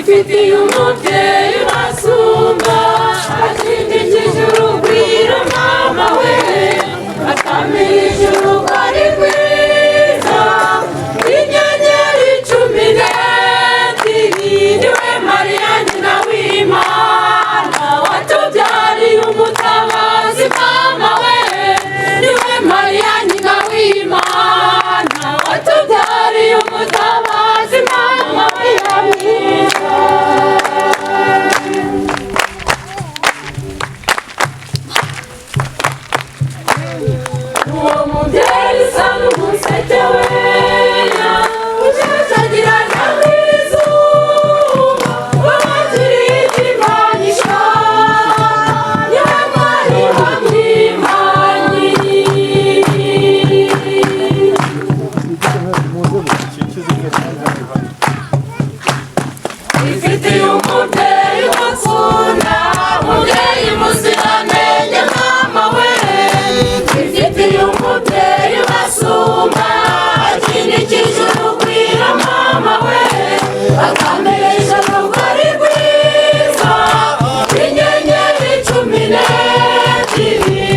ifitiye umubyeyi basumba akindikije urugwiro mama we akamirije urugari rwiza inyenyeri 12 niwe Mariya nyina w'Imana watubyariye umutabazi mama we niwe Mariya nyina w'Imana watubyariye umutabazi mama we uwo mubyeyi usa n'umuseke wera ushashagira nk'izuba wabagiriye ikimanisha niwe mwari w'Imana ifitiye umubyeyi ubakunda umubyeyi muziranenge mama we ifitiye umubyeyi ubasumba akindikije urugwiro mama we akameresha urugari rwiza inyenyeri 12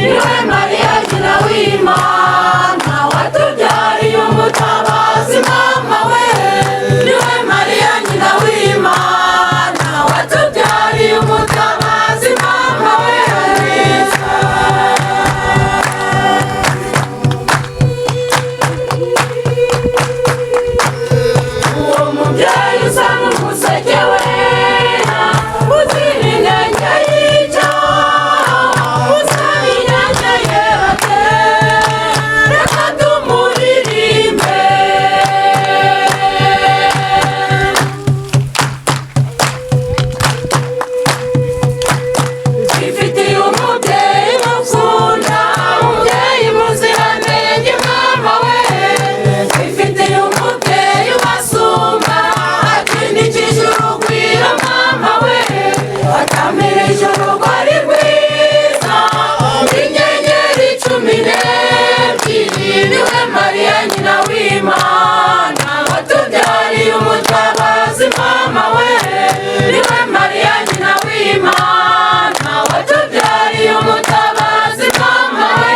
niwe Mariya nyina w'Imana watubyariye umutabazi mama we niwe Mariya nyina w'Imana watubyariye umutabazi mama we uwo mubyeyi usa n'umuseke wera uzira inenge y'icyaha uzaba inenge yera reka tumuririmbe ifitiye umubyeyi mukunda umubyeyi muziranenge mama we ifitiye umubyeyi ubasumba akindikije urugwiro mama we akamirije urugori rwiza inyenyeri 12 niwe Mariya nyina w'Imana watubyariye umutabazi mama we niwe Mariya nyina w'Imana watubyariye umutabazi mama we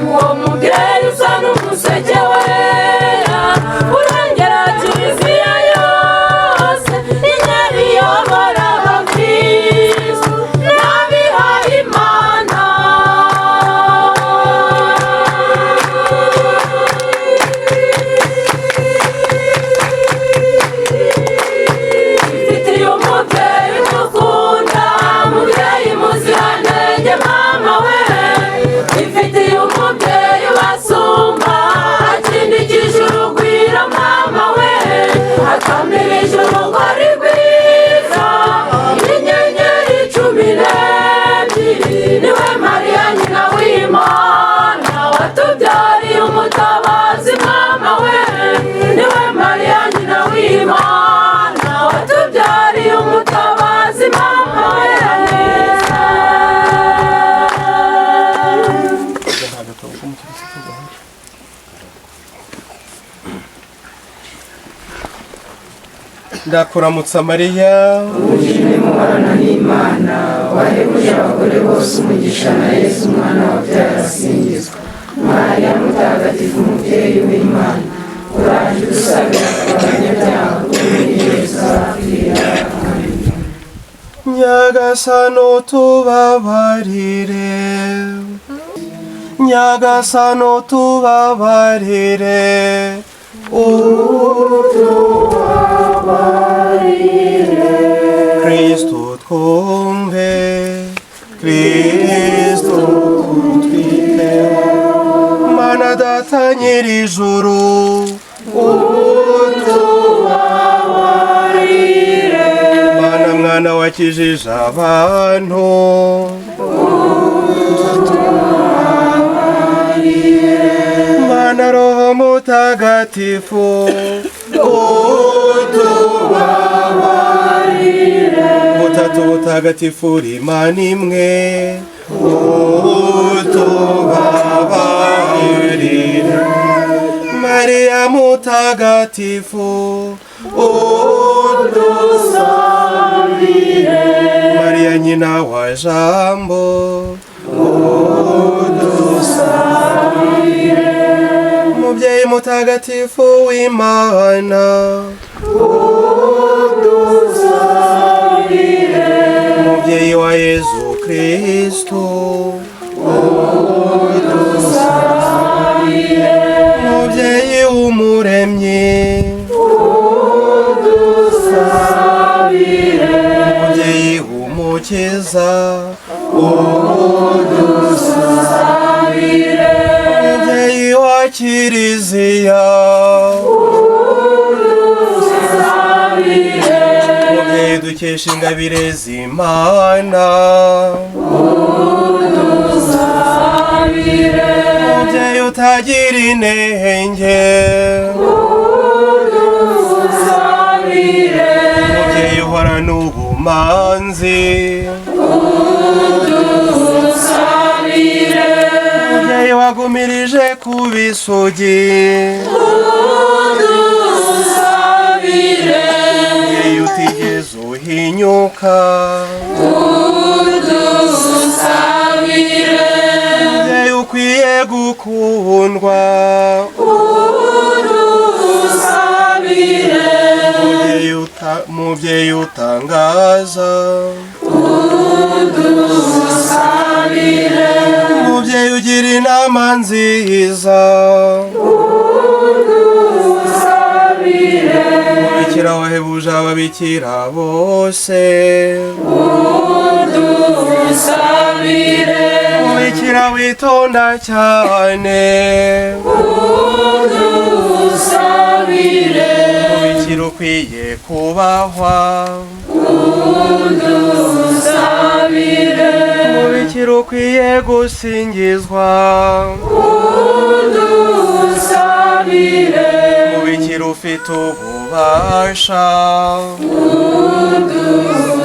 uwo mubyeyi usa n'umuseke wera urengera kiliziya yose inyeri yobora abakristu n'abihaye Imana ifitiye umubyeyi mukunda umubyeyi muziranenge mama we ifitiye umubyeyi ubasumba akindikije urugwiro mama we akamirije urugori rwiza inyenyeri 12 niwe Mariya nyina w'Imana watubyariye umutabazi mama we niwe Mariya nyina w'Imana watubyariye umutabazi mama we ndakuramutsa Mariya Ujine muhorana n'Imana wahebuje abagore bose umugisha na Yesu umwana wabyara asingizwa Mariya mutagatifu umubyeyi w'Imana uraje udusabira abanyabyaha tuzapfira Nyagasani tubabarire Nyagasani tubabarire Kristo twumve Kristo twiteho Mana data nyir'ijuru utubabarire Mana mwana wakijije abantu Mana Roho Mutagatifu utubabarire Butatu butagatifu Imana imwe utubabarire mutagatifu udusabire. Mariya nyina wa Jambo udusabire. Mubyeyi mutagatifu w'Imana udusabire. Mubyeyi wa Yezu Kristo udusabire. Mubyeyi w'Umuremyi udusabire. Mubyeyi w'Umukiza udusabire. Mubyeyi wa Kiliziya udusabire. Mubyeyi dukesha ingabire z'Imana udusabire. Mubyeyi utagira inenge udusabire. Mubyeyi uhorana ubumanzi udusabire. Mubyeyi wagumirije ku bisugi udusabire. Mubyeyi utigeze uhinyuka udusabire. Mubyeyi ukwiye gukundwa udusabire. Mubyeyi utangaza udusabire. Mubyeyi ugira inama nziza udusabire. Mubikira wahebuje ababikira bose udusabire. Mubikira witonda cyane udusabire. Mubikira ukwiye kubahwa udusabire. Mubikira ukwiye gusingizwa udusabire. Mubikira ufite ububasha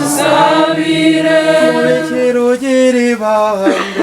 udusabire. Mubikira ugira ibanga